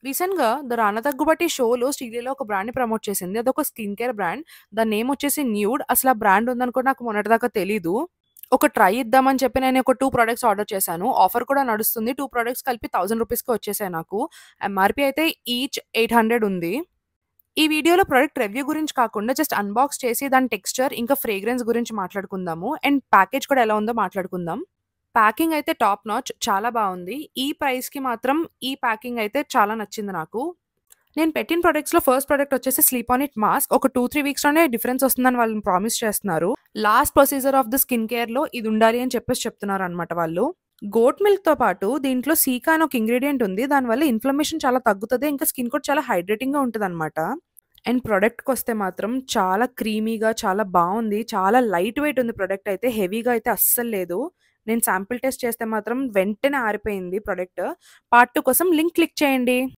రీసెంట్‌గా 'ద రానా దగ్గుబాటి' షోలో శ్రీలీల ఒక బ్రాండ్‌ని ప్రమోట్ చేసింది. అదొక స్కిన్ కేర్ బ్రాండ్. దాని నేమ్ వచ్చేసి న్యూడ్. అసల ఆ బ్రాండ్ ఉందని కూడా నాకు మొన్నటిదాకా తెలీదు. ఒక ట్రై ఇద్దామని చెప్పి నేను ఒక 2 ప్రొడక్ట్స్ ఆర్డర్ చేశాను. ఆఫర్ కూడా నడుస్తుంది. 2 ప్రొడక్ట్స్ కలిపి రూ. 1000కి వచ్చేసాయి నాకు. ఎంఆర్‌పీ అయితే ఈచ్ 800 ఉంది. ఈ వీడియోలో ప్రొడక్ట్ రివ్యూ గురించి కాకుండా జస్ట్ అన్బాక్స్ చేసి దాని టెక్స్చర్ ఇంకా ఫ్రేగ్రెన్స్ గురించి మాట్లాడుకుందాము. అండ్ ప్యాకేజ్ కూడా ఎలా ఉందో మాట్లాడుకుందాం. ప్యాకింగ్ అయితే టాప్ నాచ్ చాలా బావుంది. ఈ ప్రైస్‌కి మాత్రం ఈ ప్యాకింగ్ అయితే చాలా నచ్చింది నాకు. నేను పెట్టిన ప్రొడక్ట్స్‌లో ఫస్ట్ ప్రొడక్ట్ వచ్చేసి స్లీప్ ఆన్ ఇట్ మాస్క్. ఒక 2, 3 వీక్స్‌లోనే డిఫరెన్స్ వస్తుందని వాళ్ళు ప్రామిస్ చేస్తున్నారు. Last procedure of the skin కేర్‌లో ఇది ఉండాలి అని చెప్పేసి చెప్తున్నారనమాట వాళ్ళు. గోట్ మిల్క్‌తో పాటు దీంట్లో సీకా అని ఒక ఇంగ్రీడియెంట్ ఉంది. దానివల్ల ఇన్‌ఫ్లమేషన్ చాలా తగ్గుతది. ఇంకా స్కిన్ కూడా చాలా హైడ్రేటింగ్‌గా ఉంటదనమాట. అండ్ ప్రొడక్ట్‌కొస్తే మాత్రం చాలా క్రీమీగా చాలా బావుంది. చాలా లైట్ వెయిట్ ఉంది ప్రొడక్ట్ అయితే. హెవీగా అయితే అస్సలు లేదు. నేను శాంపిల్ టెస్ట్ చేస్తే మాత్రం వెంటనే ఆరిపోయింది ప్రొడక్ట్. పార్ట్ 2 కోసం లింక్ క్లిక్ చేయండి.